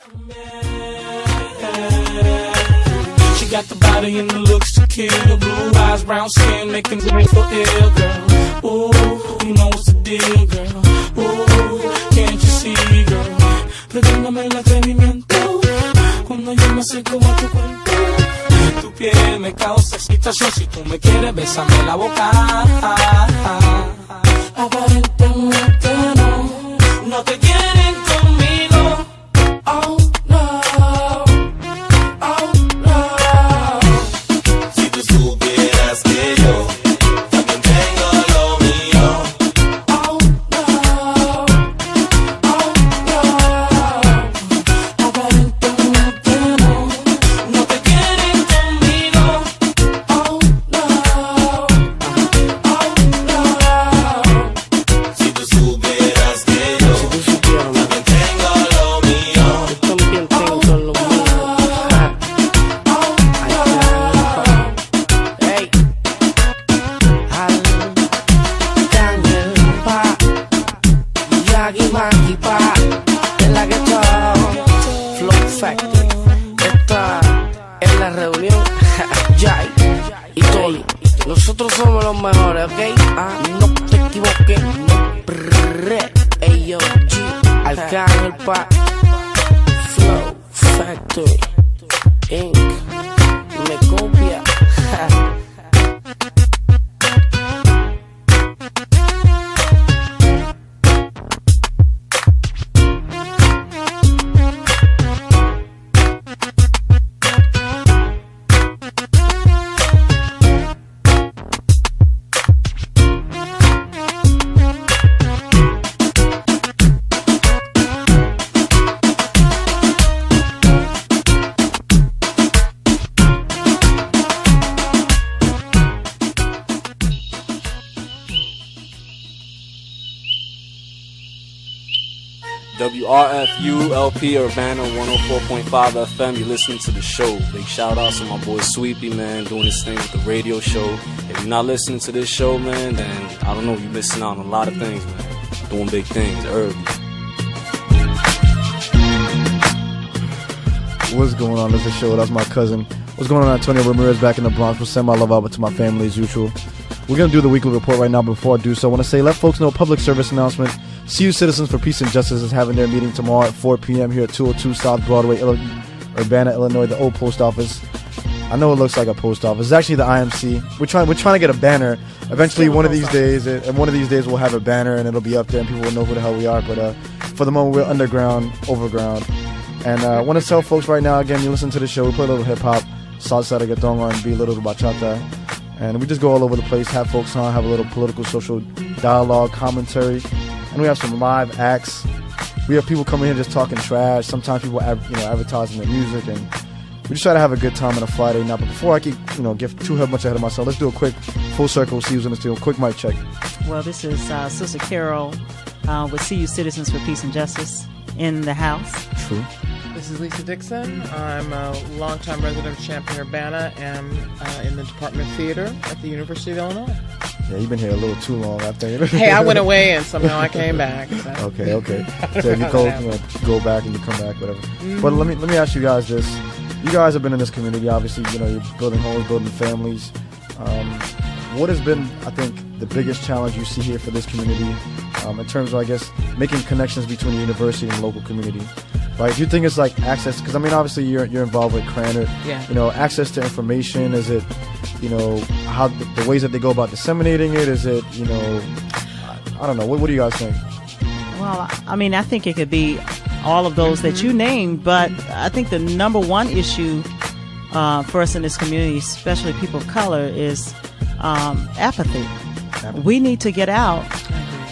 She got the body and the looks to kill. Blue eyes, brown skin, making me feel ill, girl. Ooh, you know what's the deal, girl. Ooh, can't you see, girl? Perdóname el atrevimiento cuando yo me acerco a tu cuerpo. Tu piel me causa excitación. Si tú me quieres, bésame la boca. Aparentemente no te quieren conmigo. Oh no, oh no. Si tú supieras que yo también tengo lo mío. Oh no, oh no. Aparentemente no te quieren conmigo. Oh no, oh no. Si tú supieras que yo también tengo lo mío. Yo también tengo lo mío. Hey, Daniel Pa, Yagi Maki Pa, es la que está Flow Factory. Esta es la reunión. Jai y Tony. Nosotros somos los mejores, ¿ok? No te equivoques. Ey, yo, G, Arcángel Pa, Flow Factory, Inc. Me copia. WRFU LP Urbana 104.5 FM. You're listening to the show. Big shout outs to my boy Sweepy, man, doing his thing with the radio show. If you're not listening to this show, man, then I don't know, you're missing out on a lot of things, man. Doing big things early. What's going on? This is the show. That's my cousin. What's going on? Antonio Ramirez back in the Bronx. We'll send my love out to my family as usual. We're going to do the weekly report right now. Before I do so, I want to say, let folks know, public service announcement. CU Citizens for Peace and Justice is having their meeting tomorrow at 4 p.m. here at 202 South Broadway, Urbana, Illinois, the old post office. I know it looks like a post office. It's actually the IMC. We're trying to get a banner. Eventually, one of these days, we'll have a banner and it'll be up there and people will know who the hell we are. But for the moment, we're underground, overground. And I want to tell folks right now, again, you listen to the show, we play a little hip-hop, salsa, reggaeton, R&B, a little bachata. And we just go all over the place, have folks on, have a little political, social dialogue, commentary. And we have some live acts. We have people coming here just talking trash. Sometimes people advertising their music. And we just try to have a good time on a Friday night. But before I keep, get too much ahead of myself, let's do a quick full circle, see who's in the studio. Quick mic check. Well, this is Sister Carol with CU Citizens for Peace and Justice in the house. True. This is Lisa Dixon. I'm a longtime resident of Champaign, Urbana, and in the Department of Theater at the University of Illinois. Yeah, you've been here a little too long, I think. Hey, I went away and somehow I came back. So. Okay. So if you go back and you come back, whatever. Mm-hmm. But let me ask you guys this. You guys have been in this community, obviously, you're building homes, building families. What has been, I think, the biggest challenge you see here for this community in terms of, I guess, making connections between the university and the local community? Right? Do you think it's like access? Because, obviously you're involved with Cranard. Yeah. Access to information. Is it, how the ways that they go about disseminating it? Is it, I don't know. What do you guys think? Well, I think it could be all of those that you named, but I think the number one issue for us in this community, especially people of color, is apathy. We need to get out.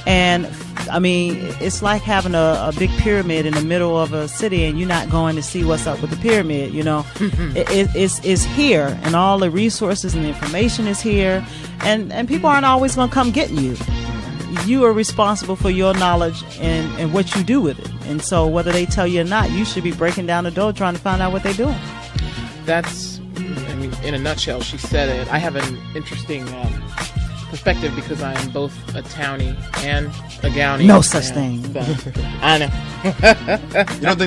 And it's like having a big pyramid in the middle of a city and you're not going to see what's up with the pyramid, It's here, and all the resources and the information is here, and people aren't always going to come get you. You are responsible for your knowledge and what you do with it. And so whether they tell you or not, you should be breaking down the door trying to find out what they're doing. That's, in a nutshell, she said it. I have an interesting perspective because I am both a townie and a gownie. No such thing. So, I know.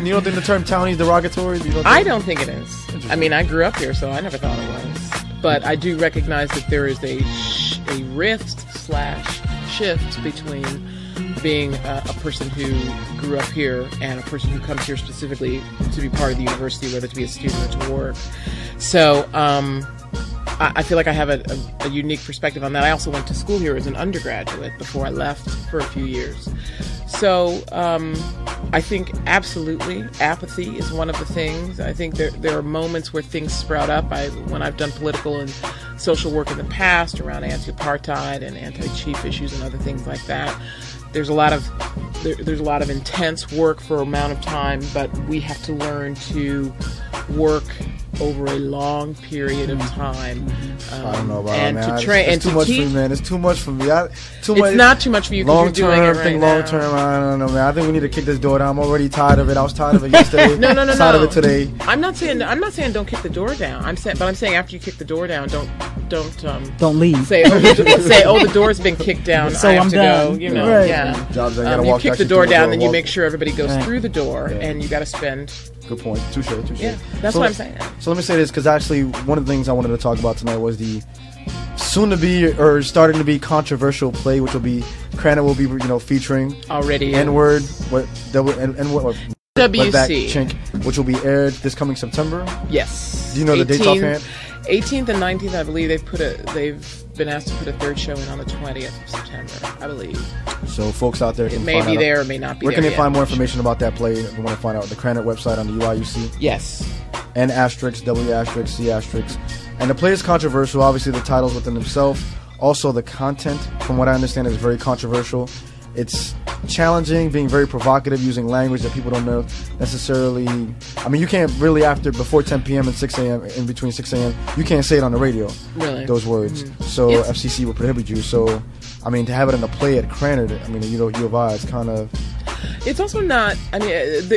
You don't think the term townie is derogatory? I don't think it is. I mean, I grew up here, so I never thought it was. But I do recognize that there is a rift/shift between being a person who grew up here and a person who comes here specifically to be part of the university, whether to be a student or to work. So I feel like I have a unique perspective on that. I also went to school here as an undergraduate before I left for a few years. So I think absolutely apathy is one of the things. I think there are moments where things sprout up. When I've done political and social work in the past around anti-apartheid and anti-chief issues and other things like that, there's a lot of intense work for an amount of time, but we have to learn to work over a long period of time. I don't know about and it, man. To train it's and too to much teach. for me, man. It's too much for me. It's not too much for you because you're doing it right now. Long term, I don't know, man. I think we need to kick this door down. I'm already tired of it. I was tired of it yesterday. No. Tired of it today. I'm not saying don't kick the door down. I'm saying after you kick the door down, don't leave. Say the door's been kicked down. So I have I'm to done. go. You know, Right. yeah. Jobs, I gotta You walk kick the actually door through down, then you walk- make sure everybody goes Right. through the door, Yeah. and you got to spend. Good point. Touche. Yeah, that's So- what I'm saying. So let me say this, because actually one of the things I wanted to talk about tonight was the soon-to-be or starting to be controversial play, which will be Cranit will be featuring Already. N-word, what that WC. chink, which will be aired this coming September. Yes. Do you know the dates offhand? 18th and 19th, I believe they've been asked to put a third show in on the 20th of September, I believe. So folks out there can It may find be out. there or may not be Where there. can they yet. find more information about that play? If you want to find out, the Cranit website on the UIUC. Yes. N asterisk, W asterisk, C asterisk. And the play is controversial. Obviously, the titles within themselves. Also, the content, from what I understand, is very controversial. It's challenging, being very provocative, using language that people don't know necessarily. I mean, you can't really before 10 p.m. and 6 a.m. in between 6 a.m. You can't say it on the radio. Really? Those words. So FCC will prohibit you. So, I mean, to have it in a play at Cranit, I mean, U of I, it's kind of. It's also not. I mean,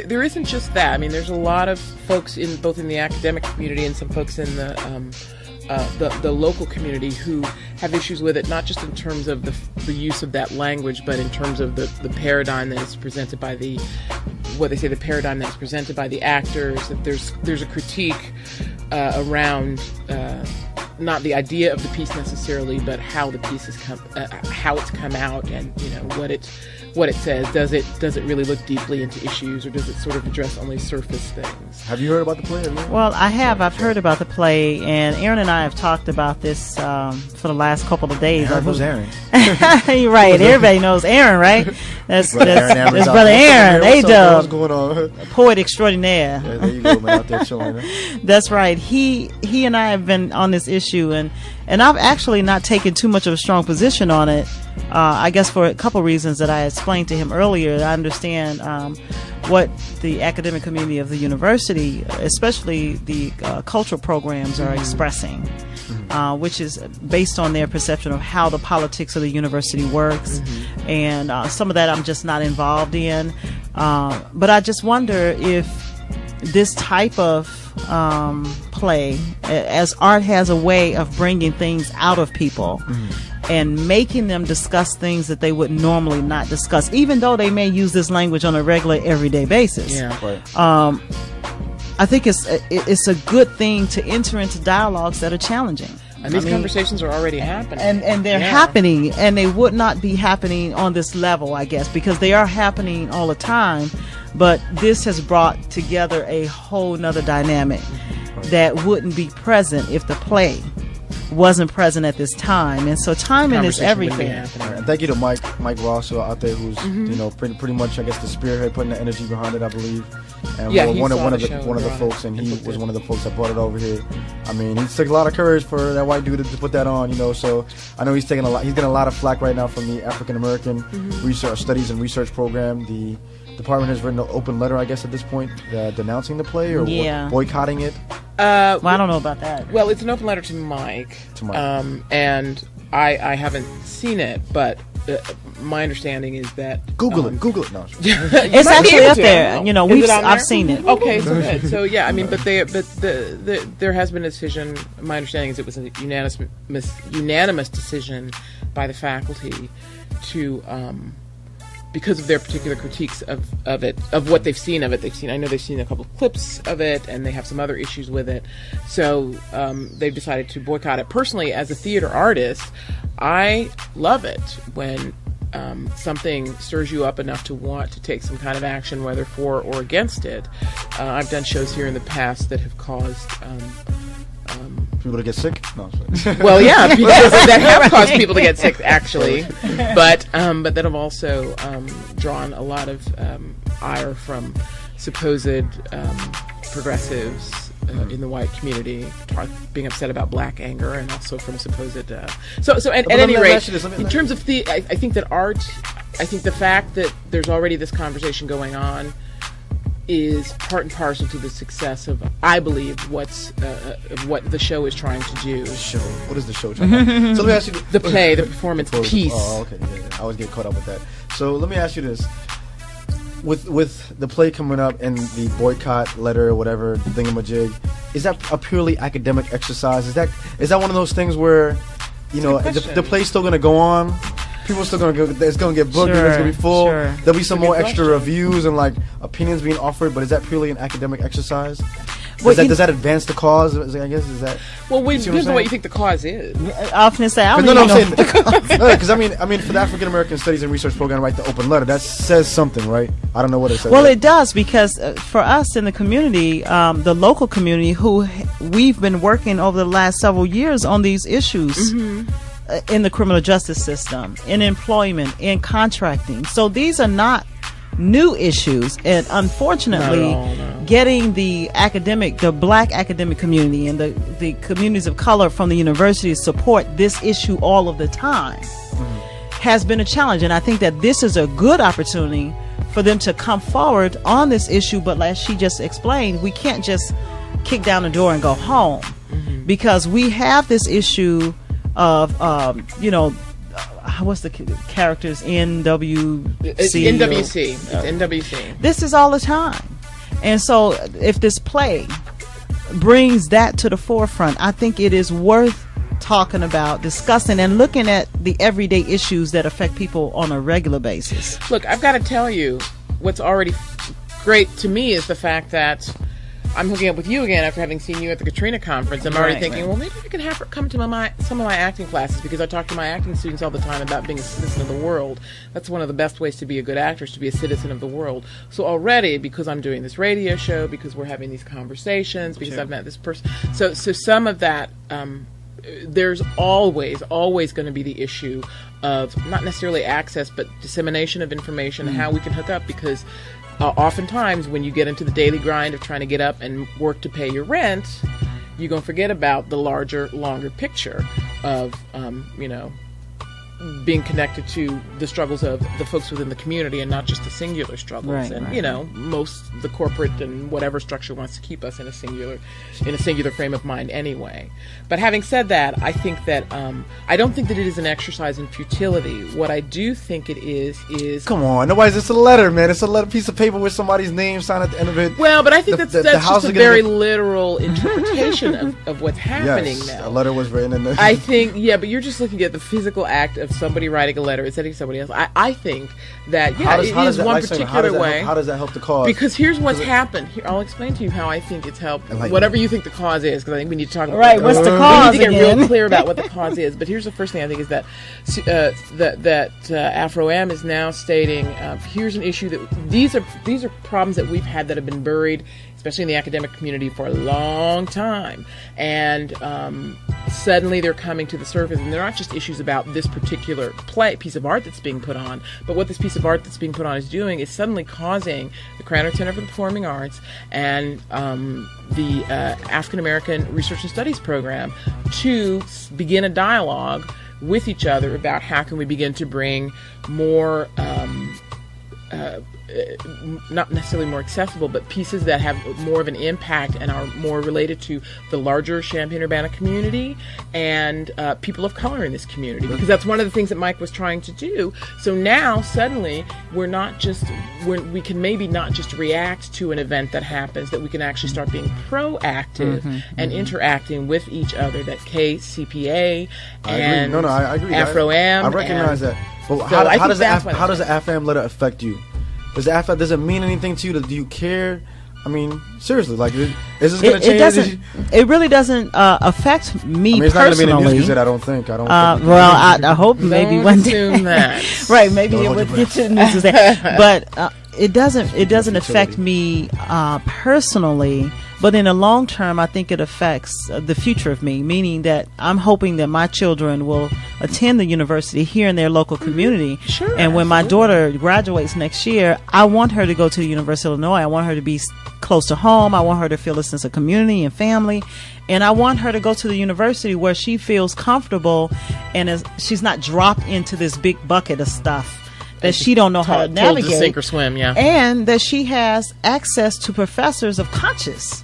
there isn't just that. I mean, there's a lot of folks both in the academic community and some folks in the local community who have issues with it, not just in terms of the use of that language, but in terms of the paradigm that is presented by the paradigm that's presented by the actors. That there's a critique around not the idea of the piece necessarily, but how the piece how it's come out, and what it says. Does it really look deeply into issues, or does it sort of address only surface things? Have you heard about the play? Well, I have. I've heard about the play, and Aaron and I have talked about this for the last couple of days. Who's Aaron? You're right. Everybody knows Aaron, right? That's Brother Aaron. A-Dub. What's going on? Poet extraordinaire. Yeah, there you go, man. Out there chilling. That's right. He and I have been on this issue, and I've actually not taken too much of a strong position on it. I guess for a couple reasons that I explained to him earlier. I understand what the academic community of the university, especially the cultural programs, are expressing, which is based on their perception of how the politics of the university works. And some of that I'm just not involved in. But I just wonder if this type of play, as art has a way of bringing things out of people and making them discuss things that they would normally not discuss, even though they may use this language on a regular, everyday basis. Yeah. Right. I think it's a good thing to enter into dialogues that are challenging. And these conversations are already happening. And they're happening, and they would not be happening on this level, I guess, because they are happening all the time. But this has brought together a whole nother dynamic that wouldn't be present if the play wasn't present at this time. And so timing is everything. And thank you to Mike Ross out there, who's pretty much, I guess, the spearhead, putting the energy behind it, I believe. And one of the folks, and he was one of the folks that brought it over here. I mean, he took a lot of courage for that white dude to put that on, So I know he's getting a lot of flack right now from the African American Research Studies and Research Program. The department has written an open letter, I guess, at this point, denouncing the play or boycotting it. Well, I don't know about that. Well, it's an open letter to Mike. And I haven't seen it, but my understanding is that Google it. No. It's actually up there. You know, I've seen it. Okay, so good. So yeah, I mean, but there has been a decision. My understanding is it was a unanimous decision by the faculty to. Because of their particular critiques of what they've seen of it. I know they've seen a couple of clips of it, and they have some other issues with it. So they've decided to boycott it. Personally, as a theater artist, I love it when something stirs you up enough to want to take some kind of action, whether for or against it. I've done shows here in the past that have caused... people to get sick? No. Well, yeah, because that have caused people to get sick, actually, but that have also drawn a lot of ire from supposed progressives in the white community, being upset about black anger, and also from supposed. So at any rate, in terms of I think that art, I think the fact that there's already this conversation going on is part and parcel to the success of, I believe, what the show is trying to do. The show. What is the show trying to do? So let me ask you... The play, the performance, the piece. Oh, okay. Yeah. I always get caught up with that. So let me ask you this. With the play coming up and the boycott letter or whatever, thingamajig, is that a purely academic exercise? Is that one of those things where, you know, the play's still going to go on? People are still going to go. It's going to get booked. It's going to be full. Sure. There'll be some more extra reviews and like opinions being offered. But is that purely an academic exercise? Does that advance the cause? I guess is that. Well, it depends on what you think the cause is. I often say, because I mean, for the African American Studies and Research Program, write the open letter. That says something, right? I don't know what it says. Well, it does, because for us in the community, the local community, who we've been working over the last several years on these issues. Mm-hmm. In the criminal justice system, in employment, in contracting. So these are not new issues, and unfortunately, getting the black academic community and the communities of color from the university to support this issue all of the time has been a challenge. And I think that this is a good opportunity for them to come forward on this issue. But as she just explained, we can't just kick down the door and go home, because we have this issue of what's the characters, NWC? It's NWC. This is all the time. And so if this play brings that to the forefront, I think it is worth talking about, discussing, and looking at the everyday issues that affect people on a regular basis. Look, I've got to tell you, what's already great to me is the fact that I'm hooking up with you again after having seen you at the Katrina conference. I'm already thinking, well, maybe I can have her come to some of my acting classes, because I talk to my acting students all the time about being a citizen of the world. That's one of the best ways to be a good actress, to be a citizen of the world. So already, because I'm doing this radio show, because we're having these conversations, because I've met this person, so some of that, there's always going to be the issue of not necessarily access, but dissemination of information, and how we can hook up, because oftentimes when you get into the daily grind of trying to get up and work to pay your rent, you're going to forget about the larger, longer picture of, being connected to the struggles of the folks within the community, and not just the singular struggles. Most the corporate and whatever structure wants to keep us in a singular frame of mind anyway. But having said that, I think that I don't think that it is an exercise in futility. What I do think it is come on, nobody's just a letter, man. It's a letter, piece of paper with somebody's name signed at the end of it. Well, but I think that's just a very literal interpretation of what's happening now. A letter was written in there. I think, but you're just looking at the physical act of somebody writing a letter and sending somebody else. I think that it is one particular way. How does that help the cause? Because here's what's happened. Here, I'll explain to you how I think it's helped. Whatever you think the cause is, because I think we need to talk about that. What's the cause? We need to get real clear about what the cause is. But here's the first thing I think is that Afro-Am is now stating here's an issue that these are problems that we've had that have been buried, especially in the academic community, for a long time, and suddenly they're coming to the surface, and they're not just issues about this particular piece of art that's being put on, but what this piece of art that's being put on is doing is suddenly causing the Crowder Center for the Performing Arts and the African American Research and Studies program to begin a dialogue with each other about how can we begin to bring more not necessarily more accessible, but pieces that have more of an impact and are more related to the larger Champaign-Urbana community and people of color in this community, because that's one of the things that Mike was trying to do. So now suddenly we can maybe not just react to an event that happens, that we can actually start being proactive and interacting with each other. That KCPA and I agree. Afro-Am. I recognize that. But So I think how does the AFAM letter affect you? Does it mean anything to you? Do you care? I mean, seriously, like, is this going to change? It really doesn't affect me. I mean, it's not going to be in the news, personally. is it? I don't think. Well, I hope maybe one day. Assume that. Right, maybe it would get to the news, but it doesn't affect me personally. But in the long term, I think it affects the future of me, meaning that I'm hoping that my children will attend the university here in their local community. Sure, and when my daughter graduates next year, I want her to go to the University of Illinois. I want her to be close to home. I want her to feel a sense of community and family. And I want her to go to the university where she feels comfortable and she's not dropped into this big bucket of stuff that she don't know how to navigate. To sink or swim, yeah. And that she has access to professors of conscience.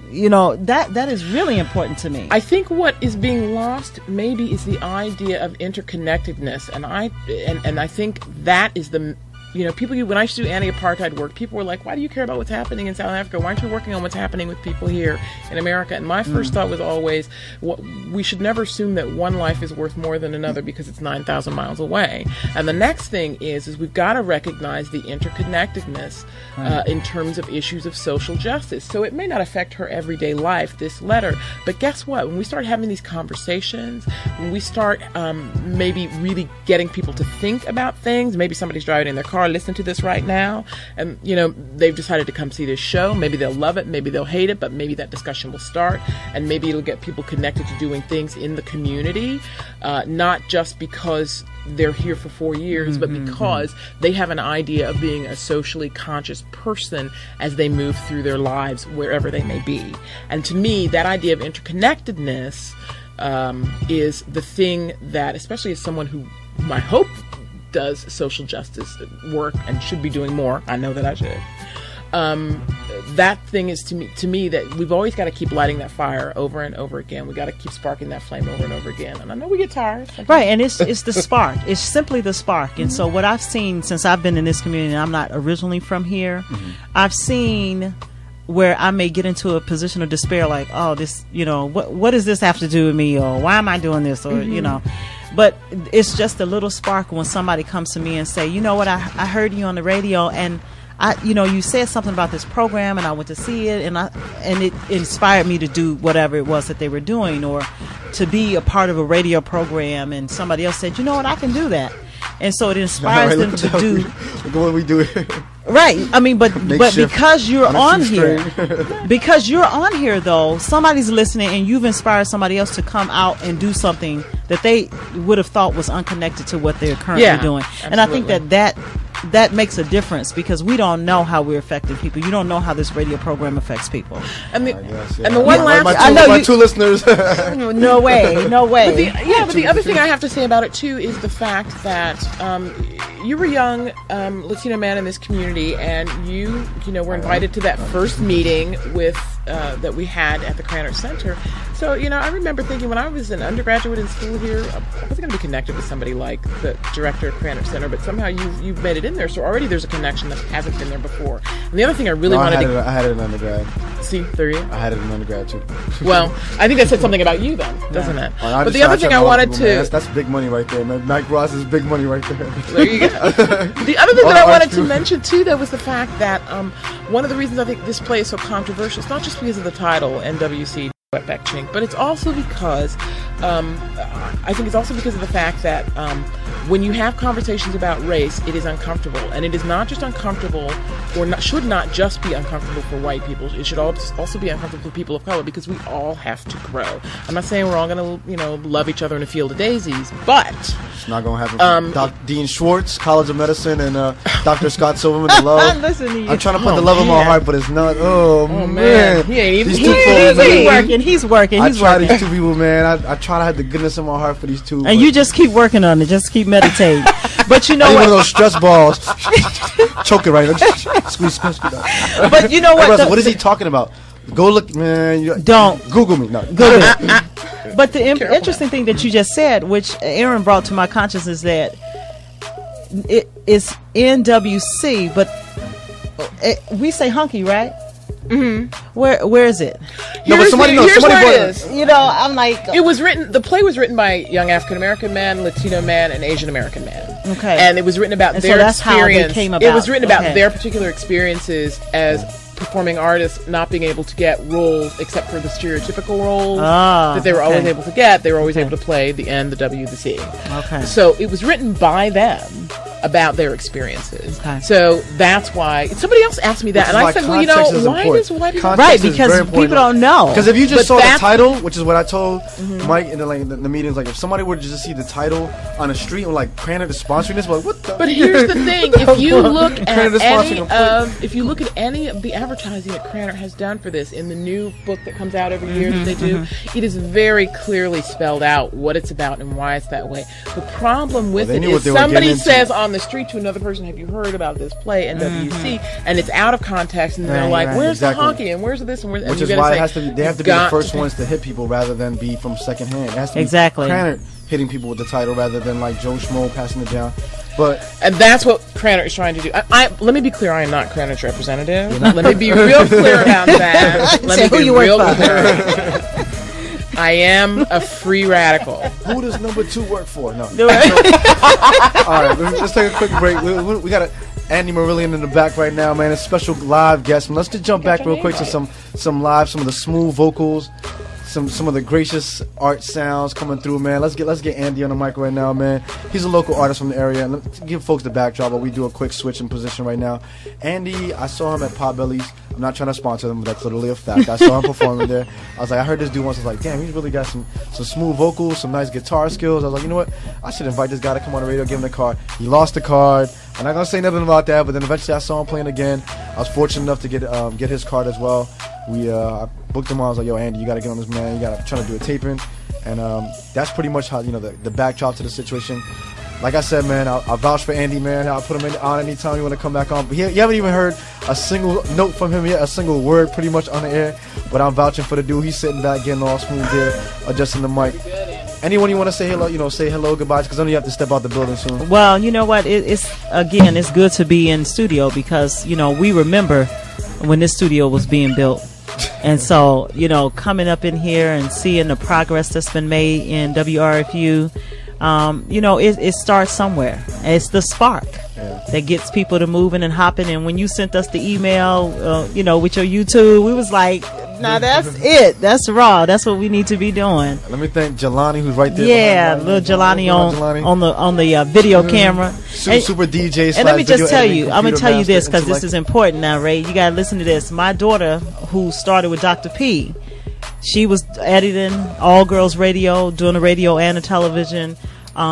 You know, that is really important to me. I think what is being lost maybe is the idea of interconnectedness, and I think that is the, you know, people, when I used to do anti-apartheid work, people were like, why do you care about what's happening in South Africa? Why aren't you working on what's happening with people here in America? And my first thought was always, we should never assume that one life is worth more than another because it's 9,000 miles away. And the next thing is we've got to recognize the interconnectedness in terms of issues of social justice. So it may not affect her everyday life, this letter, but guess what? When we start having these conversations, when we start maybe really getting people to think about things, maybe somebody's driving in their car, listen to this right now, and you know, they've decided to come see this show. Maybe they'll love it, maybe they'll hate it, but maybe that discussion will start, and maybe it'll get people connected to doing things in the community, not just because they're here for 4 years, but because they have an idea of being a socially conscious person as they move through their lives wherever they may be. And to me, that idea of interconnectedness is the thing that, especially as someone who, I hope, does social justice work and should be doing more. I know that I should. That thing is to me that we've always got to keep lighting that fire over and over again. We got to keep sparking that flame over and over again. And I know we get tired. Right, and it's the spark. It's simply the spark. And so what I've seen since I've been in this community, and I'm not originally from here, I've seen where I may get into a position of despair, like, oh, this, you know, what does this have to do with me, or why am I doing this, or you know. But it's just a little spark when somebody comes to me and say, you know what, I heard you on the radio, and you said something about this program, and I went to see it, and it inspired me to do whatever it was that they were doing, or to be a part of a radio program, and somebody else said, you know what, I can do that. And so it inspires them to do. Look what we do here. Right. I mean, but because you're on here, though, somebody's listening, and you've inspired somebody else to come out and do something that they would have thought was unconnected to what they're currently doing. Absolutely. And I think that makes a difference, because we don't know how we're affecting people. You don't know how this radio program affects people. And the And one last, my two listeners. No way. But the other thing I have to say about it too is the fact that you were a young Latino man in this community, and you were invited to that first meeting with that we had at the Cranor Center. So I remember thinking, when I was an undergraduate in school here, I wasn't going to be connected with somebody like the director of Cranor Center, but somehow you've made it in there. So already there's a connection that hasn't been there before. And the other thing I really wanted I had it in undergrad. See, there you go. I had it in undergrad too. Well, I think that said something about you then, doesn't it? Well, but the other thing I wanted to... That's big money right there, man. Mike Ross is big money right there. There you go. The other thing that I wanted to mention too, though, was the fact that one of the reasons I think this play is so controversial, it's not just because of the title, NWC, Wetback Chink, but it's also because I think it's also because of the fact that when you have conversations about race, it is uncomfortable, and it is not just uncomfortable, or should not just be uncomfortable for white people. It should also be uncomfortable for people of color, because we all have to grow. I'm not saying we're all going to love each other in a field of daisies, but it's not going to happen. Dr. Dean Schwartz, College of Medicine, and Dr. Scott Silverman, the love. Listen to you. I'm trying to put the love in my heart, but it's not. Oh man, he ain't even. He's working. I try these two people, man. I try trying to have the goodness in my heart for these two. And you just keep working on it. Just keep meditating. But you know I need what? one of those stress balls. Choke it right. Squeeze. But you know what? What is he talking about? Go look, man. Don't Google me. No. Google it. But the interesting thing that you just said, which Aaron brought to my consciousness, that it is NWC, but we say hunky, right? Mm-hmm. Where is it? No, but somebody knows. Here's Somebody where brought it is. You know, I'm like, It was written. The play was written by young African American man, Latino man, and Asian American man. okay, And it was written about And their so that's how they experience. came It about. was written about Okay. their particular experiences as performing artists, not being able to get roles except for the stereotypical roles that they were always able to get. They were always able to play the N, the W, the C. Okay. So it was written by them about their experiences. Okay. So that's why somebody else asked me that, and I said, well, you know, context is why important. does Context right, is because very important. people don't know. Because if you just But saw the that's- title, which is what I told Mike in the meetings, like if somebody were to just see the title on the street and like Cranor is sponsoring this, like what the? But here's the thing: if you look at Cranor is sponsoring any of the advertising that Cranor has done for this in the new book that comes out every year that they do, it is very clearly spelled out what it's about and why it's that way. The problem with they it knew what is they were somebody getting into. says on the street to another person, "Have you heard about this play NWC?" And it's out of context, and they're like, right, "Where's exactly. the honky and where's this and where's?" Which and is you gotta why say, it has to be. They have to "You've be the got first to ones to hit people rather than be from second hand. It has to be Exactly. Cranor hitting people with the title rather than like Joe Schmo passing it down. But And that's what Cranor is trying to do. Let me be clear, I am not Cranor's representative. Let me be real clear about that. Let Say me who be you work real for. clear. I am a free radical. who does number 2 work for? No. All right, let's take a quick break. We got Andy Moreillon in the back right now, man. A special live guest. Let's just jump back real quick to some of the smooth vocals, some of the gracious art sounds coming through, man. Let's get Andy on the mic right now, man. He's a local artist from the area, and let's give folks the backdrop. But we do a quick switch in position right now. Andy, I saw him at Potbelly's. I'm not trying to sponsor them, but that's literally a fact. I saw him performing there. I was like, I heard this dude once. I was like, damn, he's really got some smooth vocals, some nice guitar skills. I was like, you know what? I should invite this guy to come on the radio, give him the card. He lost the card. I'm not gonna say nothing about that, but then eventually I saw him playing again. I was fortunate enough to get his card as well. I booked him on. I was like, yo, Andy, you gotta get on this, man. You gotta try to do a taping, and that's pretty much how the backdrop to the situation. Like I said, man, I'll vouch for Andy, man. I'll put him on anytime you want to come back on. But you haven't even heard a single note from him yet, a single word pretty much on the air. But I'm vouching for the dude. He's sitting back, getting all smooth there, adjusting the mic. Anyone you want to say hello, say hello, goodbye, because I know you have to step out the building soon. Well, you know what? It's good to be in studio because, we remember when this studio was being built. And so, coming up in here and seeing the progress that's been made in WRFU, it starts somewhere. It's the spark that gets people to moving and hopping. And when you sent us the email, with your YouTube, we was like, nah, that's it. That's raw. That's what we need to be doing. Let me thank Jelani, who's right there. Yeah, little Jelani on the video camera. Super DJ. And let me just tell you, I'm going to tell you master, this because this is important now, Ray. You got to listen to this. My daughter, who started with Dr. P, she was editing all girls radio, doing the radio and the television.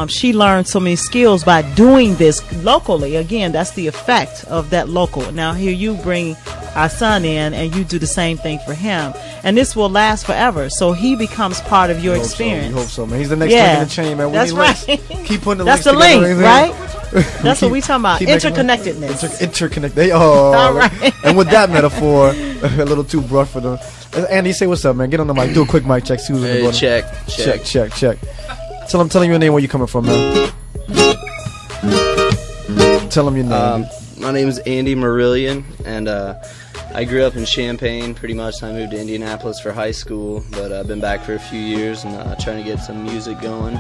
She learned so many skills by doing this locally. Again, that's the effect of that local. Now here you bring our son in and you do the same thing for him. And this will last forever. So he becomes part of your experience. We hope so, man. He's the next link in the chain, man. That's right. Keep putting the that's links the together, link, right? That's what we talking about. Interconnectedness. Interconnected. All right. And with that metaphor, a little too broad for them. Andy, say what's up, man. Get on the mic. Do a quick mic check. See who's in the Check. Tell him your name, where you coming from, man. Tell him your name. My name is Andy Moreillon, and I grew up in Champaign pretty much. I moved to Indianapolis for high school, but I've been back for a few years and trying to get some music going.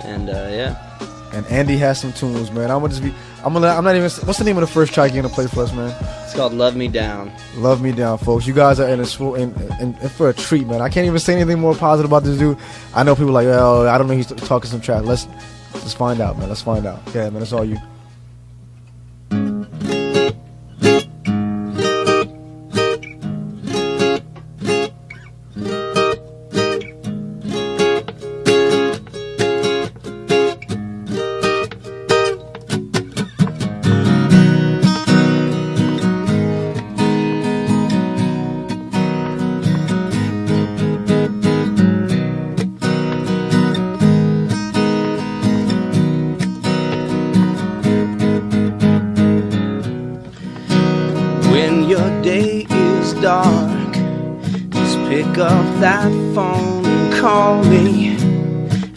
And And Andy has some tunes, man. I'm not even. What's the name of the first track you're gonna play for us, man? it's called Love Me Down. Love Me Down, folks. You guys are in for a treat, man. I can't even say anything more positive about this dude. I know people are like, well, I don't know, he's talking some trash. Let's find out, man. Let's find out. Yeah, man, it's all you. pick up that phone and call me.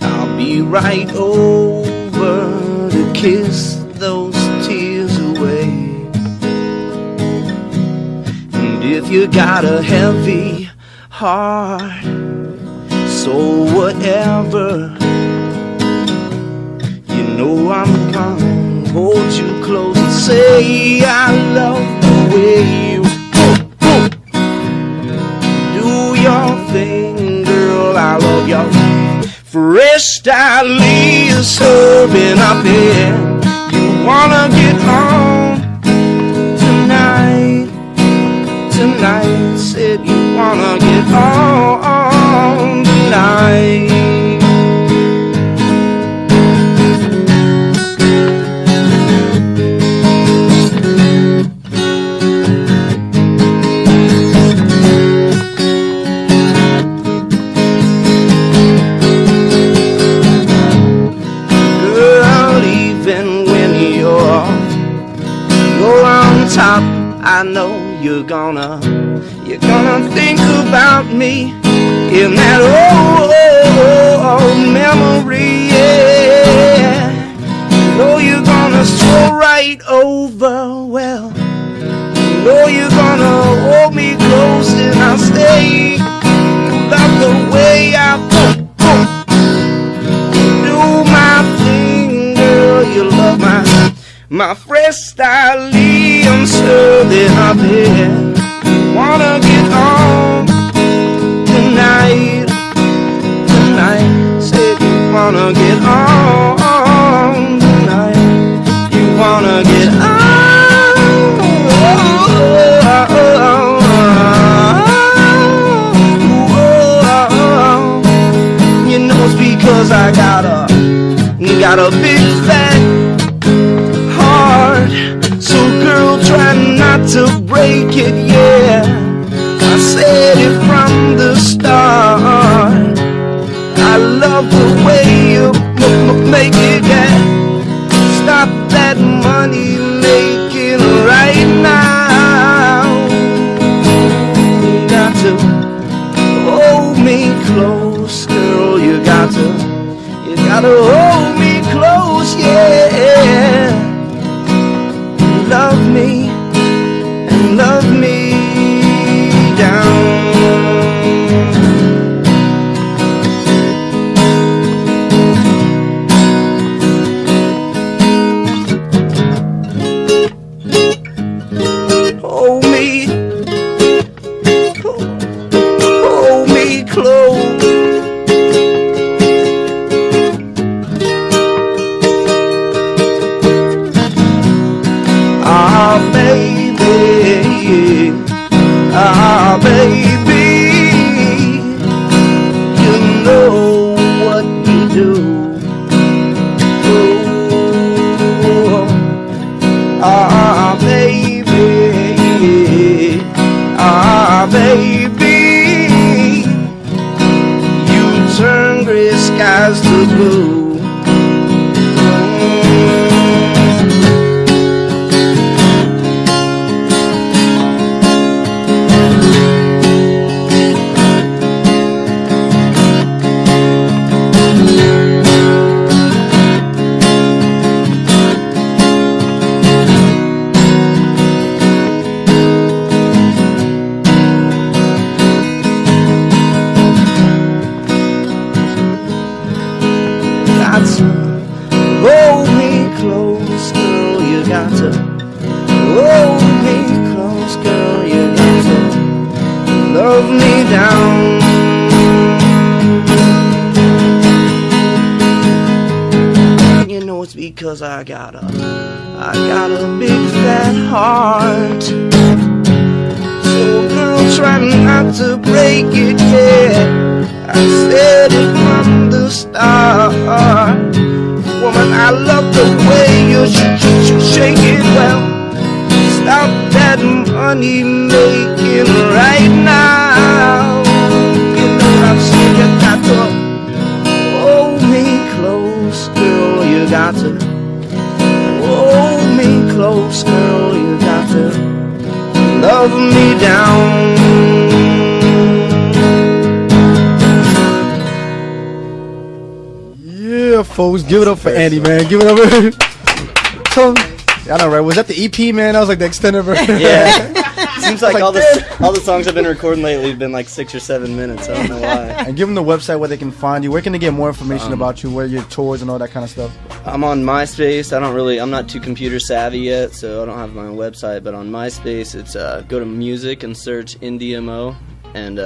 I'll be right over to kiss those tears away. And if you got a heavy heart, so whatever, you know I'm gonna hold you close and say I love the way you do your thing, girl. I love your fresh style is serving up here. You wanna get home tonight, tonight. Said you wanna get home tonight. Top, I know you're gonna think about me in that old memory, yeah. You know you're gonna stroll right over, well, you know you're gonna hold me close and I'll stay. You love the way I do my thing, girl. You love my fresh style, I'm serving up here. Wanna get home tonight, tonight. Said you wanna get home tonight. You wanna get home. You know it's because I got a big fat heart. So girl, try not to break it, yeah. I said it from the start. I love the way you make it, yeah. Stop that money making right now. You got to hold me close, girl. You gotta hold me close, yeah. Love me and love me down. Hold me close. Baby, you know what you do. Baby, you turn gray skies to blue. Hold me close, girl, you got to hold me close, girl, you got to love me down. You know it's because I got a big fat heart. So girl, try not to break it, yeah. I said it from the start. Woman, I love the way you shake it well. Stop that money making right now. You know I've seen you got to hold me close, girl. You got to hold me close, girl. You got to love me down. folks. Give it up for Andy, man. Give it up. Tell him. I know, right? Was that the EP, man? That was like the extended version. Yeah. Seems like all the songs I've been recording lately have been like 6 or 7 minutes. I don't know why. And give them the website where they can find you. Where can they get more information about you? Where your tours and all that kind of stuff? I'm on MySpace. I'm not too computer savvy yet, so I don't have my own website. But on MySpace, it's go to music and search IndieMO. And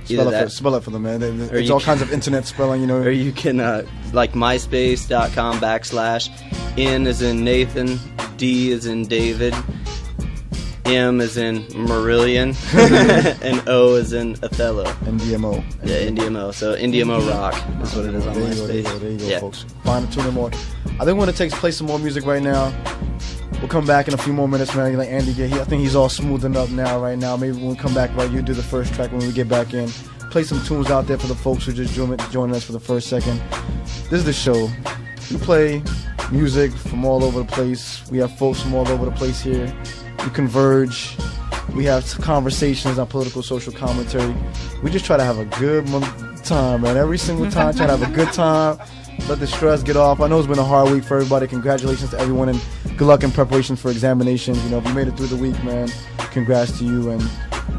spell it for them, man. It's all kinds of internet spelling, you know. Or you can like myspace.com/N as in Nathan, D as in David, M as in Moreillon, and O as in Othello. IndieMO. Yeah, IndieMO. So IndieMO Rock is what it is on MySpace. There you go, folks. Find it, tune in more. I think we're going to play some more music right now. We'll come back in a few more minutes, man. Like Andy get here. I think he's all smoothened up now, right now. Maybe when we come back, right, you do the first track when we get back in. Play some tunes out there for the folks who just joining us for the first second. This is the show. We play music from all over the place. We have folks from all over the place here. We converge. We have conversations on political, social commentary. We just try to have a good time, man. Every single time, try to have a good time. Let the stress get off. I know it's been a hard week for everybody. Congratulations to everyone, and good luck in preparation for examinations. You know, if you made it through the week, man, congrats to you. And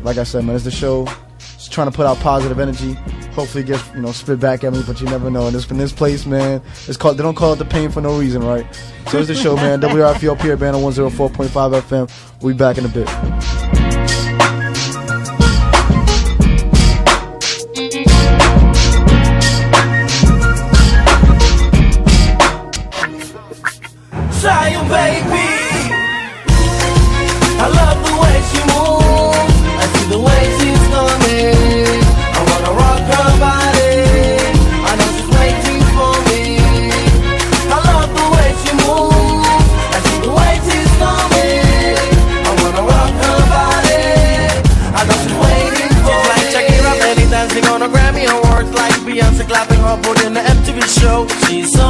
like I said, man, it's the show. Just trying to put out positive energy. Hopefully it gets, spit back at me, but you never know. And in this place, man, they don't call it the pain for no reason, right? So it's the show, man. WRFU up here, Urbana 104.5 FM. We'll be back in a bit. Zion, baby, I love the way she moves. I see the way she's coming. I wanna rock her body. I know she's waiting for me. I love the way she moves. I see the way she's coming. I wanna rock her body. I know she's waiting for me. She's like Shakira, belly dancing on a Grammy Awards, like Beyonce clapping her foot in the MTV show. She's so